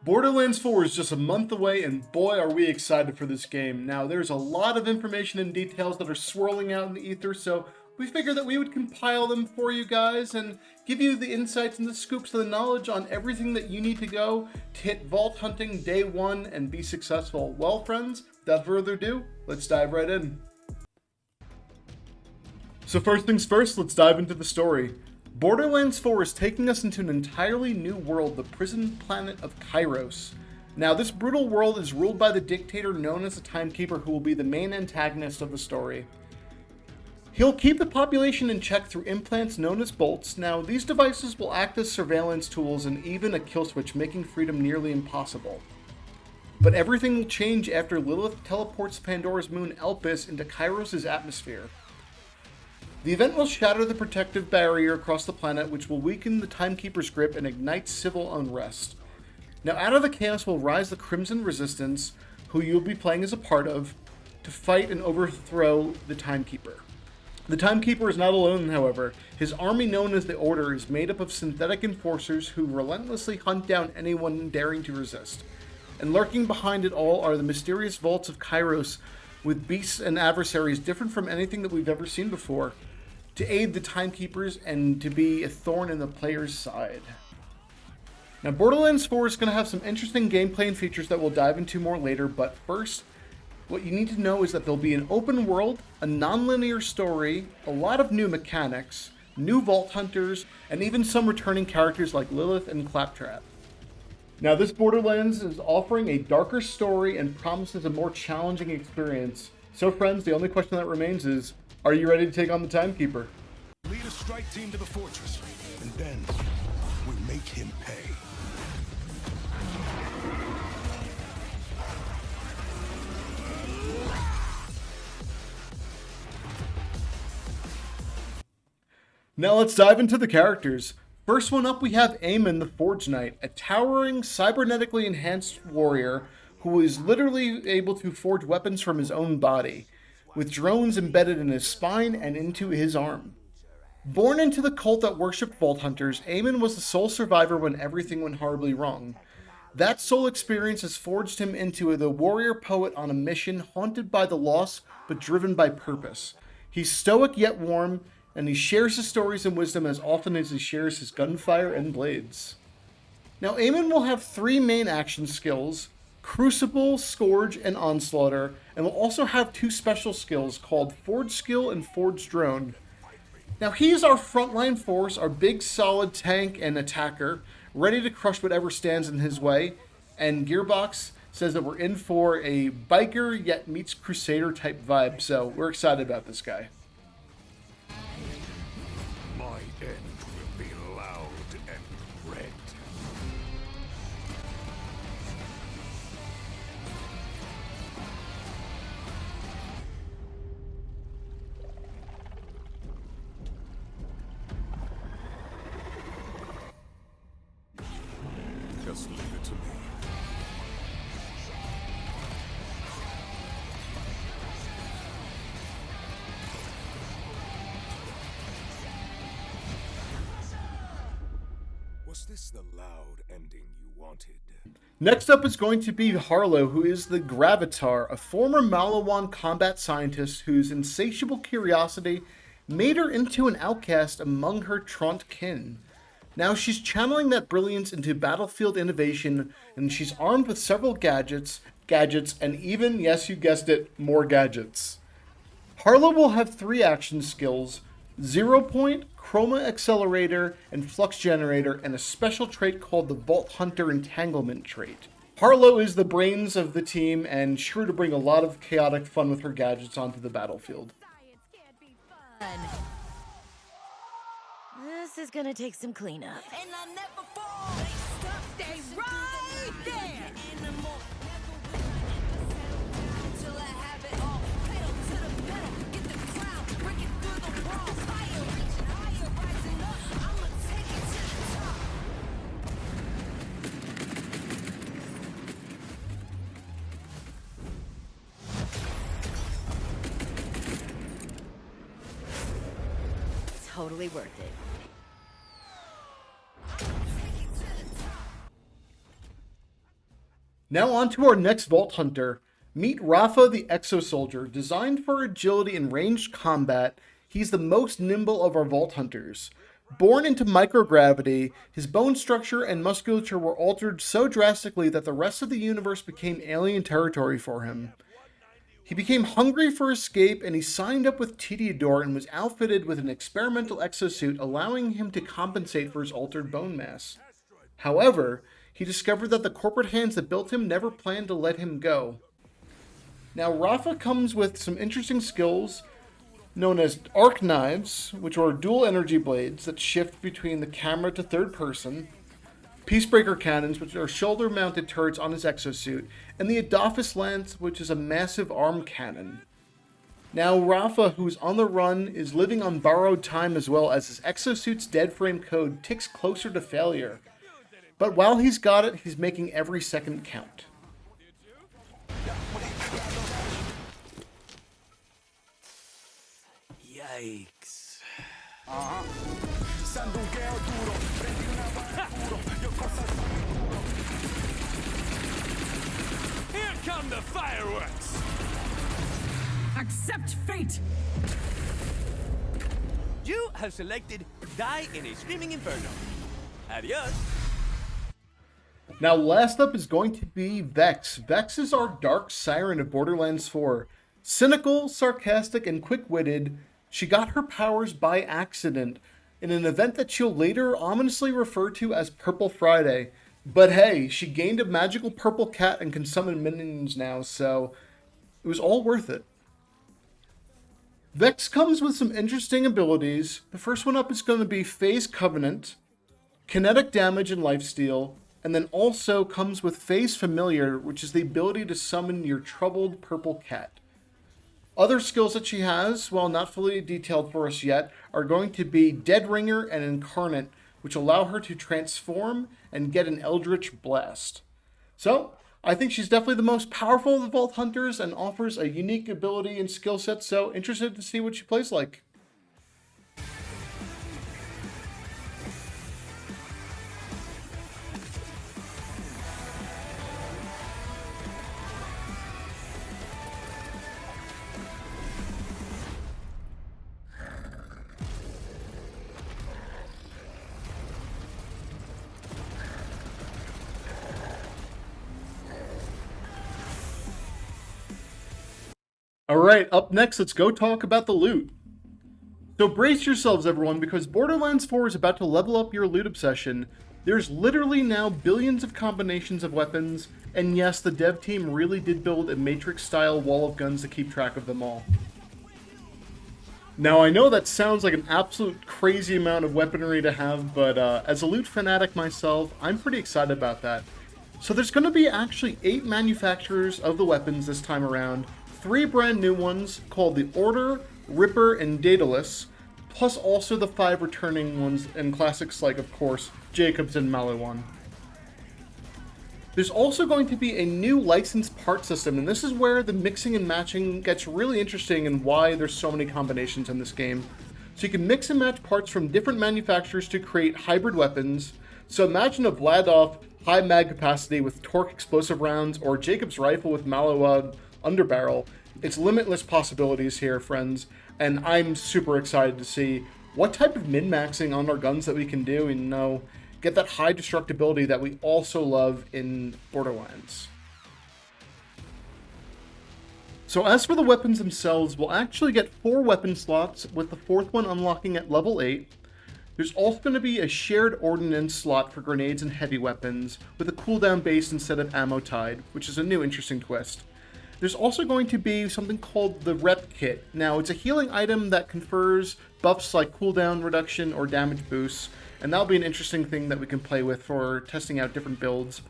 Borderlands 4 is just a month away, and boy are we excited for this game. Now, there's a lot of information and details that are swirling out in the ether, so we figured that we would compile them for you guys and give you the insights and the scoops and the knowledge on everything that you need to go to hit vault hunting day one and be successful. Well, friends, without further ado, let's dive right in. So first things first, let's dive into the story. Borderlands 4 is taking us into an entirely new world, the prison planet of Kairos. Now, this brutal world is ruled by the dictator known as the Timekeeper, who will be the main antagonist of the story. He'll keep the population in check through implants known as bolts. Now, these devices will act as surveillance tools and even a kill switch, making freedom nearly impossible. But everything will change after Lilith teleports Pandora's moon Elpis into Kairos' atmosphere. The event will shatter the protective barrier across the planet, which will weaken the Timekeeper's grip and ignite civil unrest. Now, out of the chaos will rise the Crimson Resistance, who you'll be playing as a part of, to fight and overthrow the Timekeeper. The Timekeeper is not alone, however. His army, known as the Order, is made up of synthetic enforcers who relentlessly hunt down anyone daring to resist. And lurking behind it all are the mysterious vaults of Kairos, with beasts and adversaries different from anything that we've ever seen before, to aid the Timekeepers and to be a thorn in the player's side. Now, Borderlands 4 is going to have some interesting gameplay and features that we'll dive into more later, but first, what you need to know is that there'll be an open world, a non-linear story, a lot of new mechanics, new vault hunters, and even some returning characters like Lilith and Claptrap. Now, this Borderlands is offering a darker story and promises a more challenging experience. So friends, the only question that remains is, are you ready to take on the Timekeeper? Lead a strike team to the fortress, and then we make him pay. Now let's dive into the characters. First one up, we have Eamon the Forge Knight, a towering, cybernetically enhanced warrior who is literally able to forge weapons from his own body, with drones embedded in his spine and into his arm. Born into the cult that worshipped Vault Hunters, Eamon was the sole survivor when everything went horribly wrong. That soul experience has forged him into the warrior poet on a mission haunted by the loss but driven by purpose. He's stoic yet warm, and he shares his stories and wisdom as often as he shares his gunfire and blades. Now, Eamon will have three main action skills: Crucible, Scourge, and Onslaughter, and will also have two special skills called Forge Skill and Forge Drone. Now, he's our frontline force, our big solid tank and attacker, ready to crush whatever stands in his way, and Gearbox says that we're in for a biker yet meets crusader type vibe, so we're excited about this guy. My end will be loud and red. Just leave it to me. Was this the loud ending you wanted? Next up is going to be Harlow, who is the Gravatar, a former Malawan combat scientist whose insatiable curiosity made her into an outcast among her Trant kin. Now she's channeling that brilliance into battlefield innovation, and she's armed with several gadgets, and even, yes, you guessed it, more gadgets. Harlow will have three action skills: Zero Point, Chroma Accelerator, and Flux Generator, and a special trait called the Vault Hunter Entanglement trait. Harlow is the brains of the team and sure to bring a lot of chaotic fun with her gadgets onto the battlefield. Science can't be fun. This is gonna take some cleanup. And I never fall. Stay right there. Totally worth it. Now on to our next Vault Hunter. Meet Rafa the Exo-Soldier. Designed for agility and ranged combat, he's the most nimble of our Vault Hunters. Born into microgravity, his bone structure and musculature were altered so drastically that the rest of the universe became alien territory for him. He became hungry for escape, and he signed up with Tediador and was outfitted with an experimental exosuit allowing him to compensate for his altered bone mass. However, he discovered that the corporate hands that built him never planned to let him go. Now, Rafa comes with some interesting skills known as arc knives, which are dual energy blades that shift between the camera to third person, peacebreaker cannons, which are shoulder-mounted turrets on his exosuit, and the Adolphus Lance, which is a massive arm cannon. Now, Rafa, who's on the run, is living on borrowed time as well, as his exosuit's dead frame code ticks closer to failure. But while he's got it, he's making every second count. Yikes. Here come the fireworks. Accept fate! You have selected Die in a Screaming Inferno. Adios. Now, last up is going to be Vex. Vex is our dark siren of Borderlands 4. Cynical, sarcastic, and quick-witted, she got her powers by accident in an event that she'll later ominously refer to as Purple Friday. But hey, she gained a magical purple cat and can summon minions now, so it was all worth it. Vex comes with some interesting abilities. The first one up is going to be Phase Covenant, Kinetic Damage and Lifesteal, and then also comes with Phase Familiar, which is the ability to summon your troubled purple cat. Other skills that she has, while not fully detailed for us yet, are going to be Dead Ringer and Incarnate, which allow her to transform and get an Eldritch Blast. So, I think she's definitely the most powerful of the Vault Hunters and offers a unique ability and skill set, so interested to see what she plays like. Alright, up next, let's go talk about the loot. So brace yourselves, everyone, because Borderlands 4 is about to level up your loot obsession. There's literally now billions of combinations of weapons, and yes, the dev team really did build a Matrix-style wall of guns to keep track of them all. Now, I know that sounds like an absolute crazy amount of weaponry to have, but as a loot fanatic myself, I'm pretty excited about that. So there's going to be actually 8 manufacturers of the weapons this time around, 3 brand new ones called the Order, Ripper, and Daedalus, plus also the 5 returning ones and classics like, of course, Jacobs and Maliwan. There's also going to be a new licensed part system, and this is where the mixing and matching gets really interesting and why there's so many combinations in this game. So you can mix and match parts from different manufacturers to create hybrid weapons. So imagine a Vladoff high mag capacity with torque explosive rounds, or Jacob's rifle with Maliwan underbarrel. It's limitless possibilities here, friends, and I'm super excited to see what type of min-maxing on our guns that we can do and get that high destructibility that we also love in Borderlands. So as for the weapons themselves, we'll actually get 4 weapon slots, with the 4th one unlocking at level 8. There's also going to be a shared ordnance slot for grenades and heavy weapons, with a cooldown base instead of ammo tied, which is a new interesting twist. There's also going to be something called the Rep Kit. Now, it's a healing item that confers buffs like cooldown reduction or damage boosts, and that'll be an interesting thing that we can play with for testing out different builds.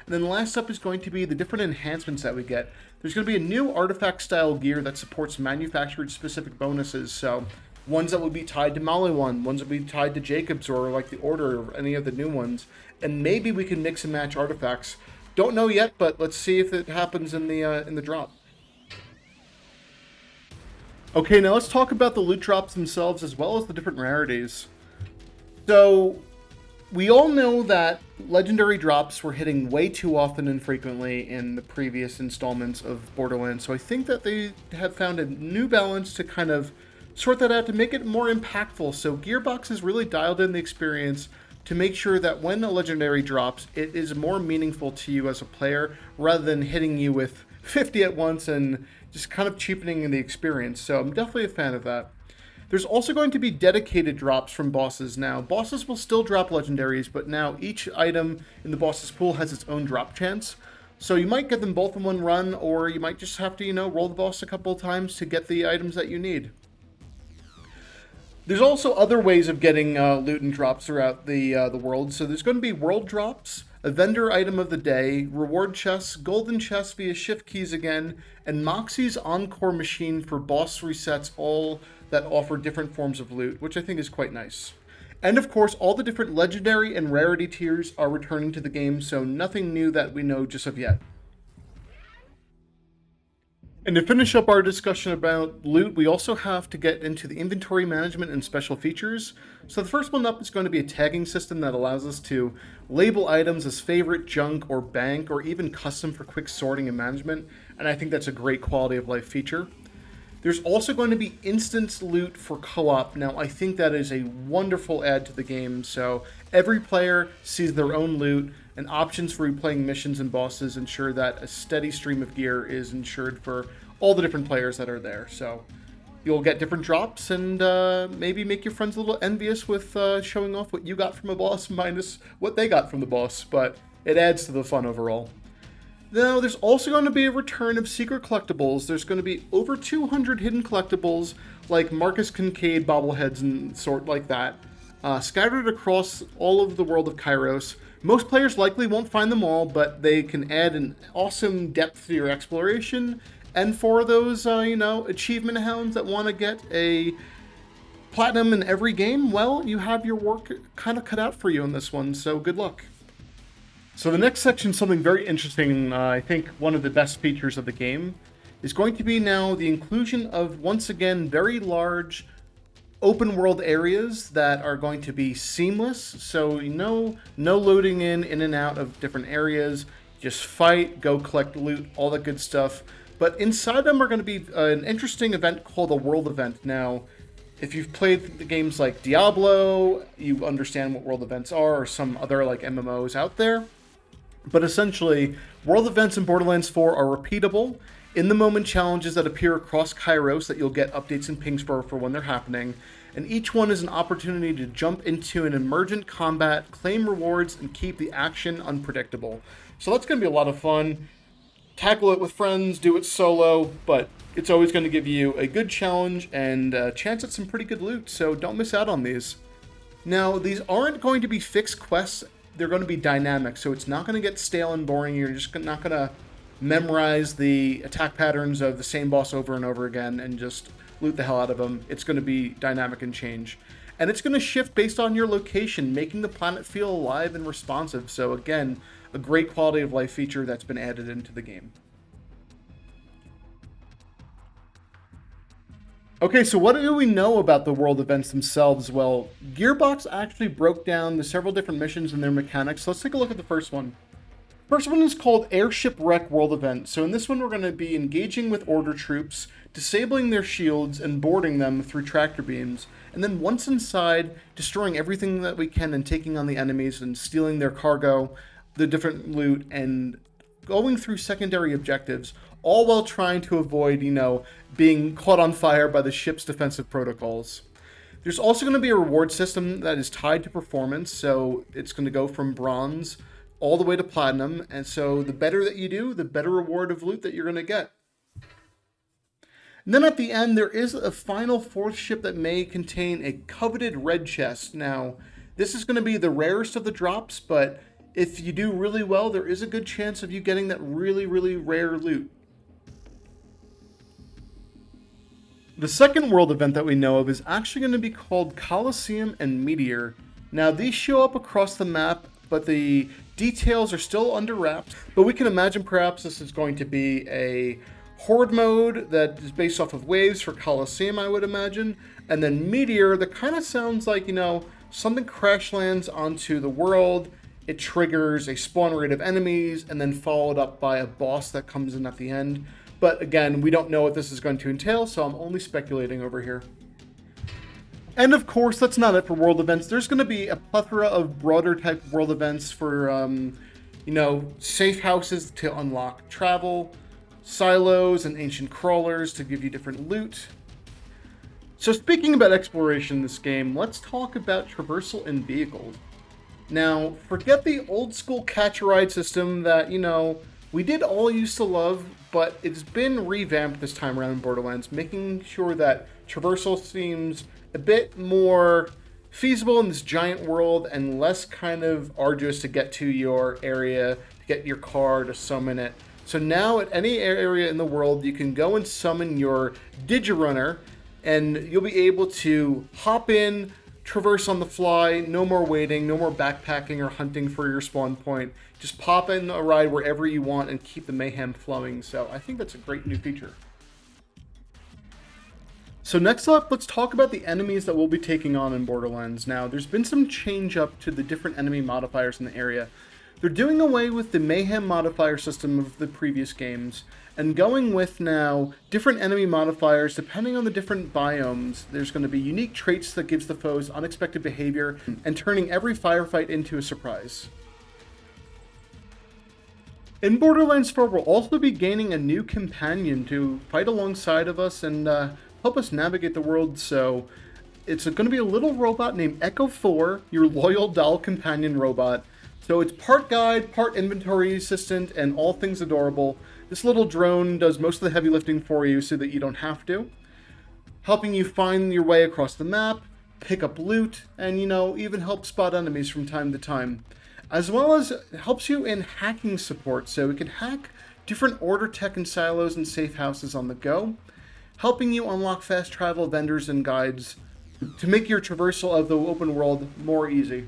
And then last up is going to be the different enhancements that we get. There's going to be a new artifact-style gear that supports manufactured-specific bonuses, so ones that will be tied to Maliwan, ones that will be tied to Jacobs or like the Order or any of the new ones, and maybe we can mix and match artifacts. Don't know yet, but let's see if it happens in the drop. Okay, now let's talk about the loot drops themselves as well as the different rarities. So, We all know that legendary drops were hitting way too often and frequently in the previous installments of Borderlands, so I think that they have found a new balance to kind of sort that out to make it more impactful. So Gearbox has really dialed in the experience to make sure that when a legendary drops, it is more meaningful to you as a player rather than hitting you with 50 at once and just kind of cheapening the experience. So I'm definitely a fan of that. There's also going to be dedicated drops from bosses now. Bosses will still drop legendaries, but now each item in the boss's pool has its own drop chance. So you might get them both in one run, or you might just have to, roll the boss a couple of times to get the items that you need. There's also other ways of getting loot and drops throughout the world. So there's going to be world drops, a vendor item of the day, reward chests, golden chests via shift keys again, and Moxie's Encore machine for boss resets, all that offer different forms of loot, which I think is quite nice. And of course, all the different legendary and rarity tiers are returning to the game, so nothing new that we know just of yet. And to finish up our discussion about loot, we also have to get into the inventory management and special features. So the first one up is going to be a tagging system that allows us to label items as favorite, junk, or bank, or even custom for quick sorting and management, and I think that's a great quality of life feature. There's also going to be instance loot for co-op. Now, I think that is a wonderful add to the game, so every player sees their own loot, and options for replaying missions and bosses ensure that a steady stream of gear is ensured for all the different players that are there. So you'll get different drops and maybe make your friends a little envious with showing off what you got from a boss minus what they got from the boss, but it adds to the fun overall. Now, there's also going to be a return of secret collectibles. There's going to be over 200 hidden collectibles, like Marcus Kincaid bobbleheads and sort like that, scattered across all of the world of Kairos. Most players likely won't find them all, but they can add an awesome depth to your exploration. And for those, achievement hounds that want to get a platinum in every game, well, you have your work kind of cut out for you in this one, so good luck. So the next section is something very interesting. I think one of the best features of the game is going to be now the inclusion of, once again, very large open world areas that are going to be seamless. So no loading in and out of different areas. Just fight, go collect loot, all that good stuff. But inside them are going to be an interesting event called a world event. Now, if you've played the games like Diablo, you understand what world events are, or some other like MMOs out there. But essentially, world events in Borderlands 4 are repeatable, in-the-moment challenges that appear across Kairos that you'll get updates and pings for when they're happening, and each one is an opportunity to jump into an emergent combat, claim rewards, and keep the action unpredictable. So that's going to be a lot of fun. Tackle it with friends, do it solo, but it's always going to give you a good challenge and a chance at some pretty good loot, so don't miss out on these. Now, these aren't going to be fixed quests. They're going to be dynamic, so it's not going to get stale and boring. You're just not going to memorize the attack patterns of the same boss over and over again and just loot the hell out of them. It's going to be dynamic and change. And it's going to shift based on your location, making the planet feel alive and responsive. So again, a great quality of life feature that's been added into the game. Okay, so what do we know about the world events themselves? Well, Gearbox actually broke down the several different missions and their mechanics. So let's take a look at the first one. First one is called Airship Wreck World Event. So in this one, we're going to be engaging with Order troops, disabling their shields, and boarding them through tractor beams. And then once inside, destroying everything that we can and taking on the enemies and stealing their cargo, the different loot, and going through secondary objectives, all while trying to avoid, being caught on fire by the ship's defensive protocols. There's also going to be a reward system that is tied to performance, so it's going to go from bronze all the way to platinum, and so the better that you do, the better reward of loot that you're going to get. And then at the end, there is a final fourth ship that may contain a coveted red chest. Now, this is going to be the rarest of the drops, but if you do really well, there is a good chance of you getting that really, really rare loot. The second world event that we know of is actually going to be called Colosseum and Meteor. Now, these show up across the map, but the details are still under wraps. But we can imagine perhaps this is going to be a horde mode that is based off of waves for Colosseum, I would imagine. And then Meteor, that kind of sounds like, something crash lands onto the world, it triggers a spawn rate of enemies, and then followed up by a boss that comes in at the end. But again, we don't know what this is going to entail, so I'm only speculating over here. And of course, that's not it for world events. There's going to be a plethora of broader type world events for, you know, safe houses to unlock travel, silos and ancient crawlers to give you different loot. So speaking about exploration in this game, let's talk about traversal and vehicles. Now, forget the old school catch-a-ride system that, you know, we did all used to love, but it's been revamped this time around in Borderlands, making sure that traversal seems a bit more feasible in this giant world and less kind of arduous to get to your area, to get your car, to summon it. So now at any area in the world, you can go and summon your Digirunner, and you'll be able to hop in, traverse on the fly, no more waiting, no more backpacking or hunting for your spawn point. Just pop in a ride wherever you want and keep the mayhem flowing. So I think that's a great new feature. So next up, let's talk about the enemies that we'll be taking on in Borderlands. Now, there's been some change up to the different enemy modifiers in the area. They're doing away with the mayhem modifier system of the previous games, and going with now different enemy modifiers depending on the different biomes. There's going to be unique traits that gives the foes unexpected behavior, and turning every firefight into a surprise. In Borderlands 4, we'll also be gaining a new companion to fight alongside of us and help us navigate the world. So it's going to be a little robot named Echo 4, your loyal doll companion robot. So it's part guide, part inventory assistant, and all things adorable. This little drone does most of the heavy lifting for you so that you don't have to, helping you find your way across the map, pick up loot, and, you know, even help spot enemies from time to time. As well as it helps you in hacking support, so it can hack different order tech and silos and safe houses on the go, helping you unlock fast travel vendors and guides to make your traversal of the open world more easy.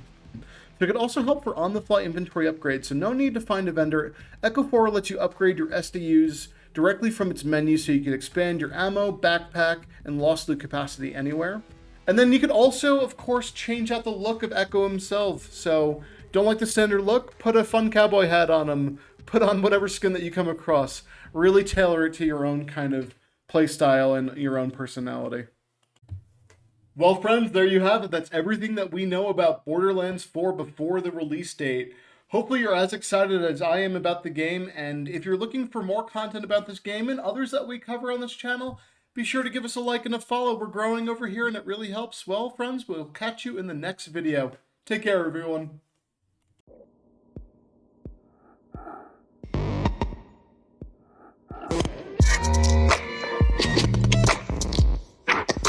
It could also help for on-the-fly inventory upgrades, so no need to find a vendor. Echo 4 lets you upgrade your SDUs directly from its menu, so you can expand your ammo, backpack, and lost loot capacity anywhere. And then you could also, of course, change out the look of Echo himself. So, don't like the standard look? Put a fun cowboy hat on him. Put on whatever skin that you come across. Really tailor it to your own kind of playstyle and your own personality. Well, friends, there you have it. That's everything that we know about Borderlands 4 before the release date. Hopefully you're as excited as I am about the game, and if you're looking for more content about this game and others that we cover on this channel, be sure to give us a like and a follow. We're growing over here and it really helps. Well, friends, we'll catch you in the next video. Take care, everyone.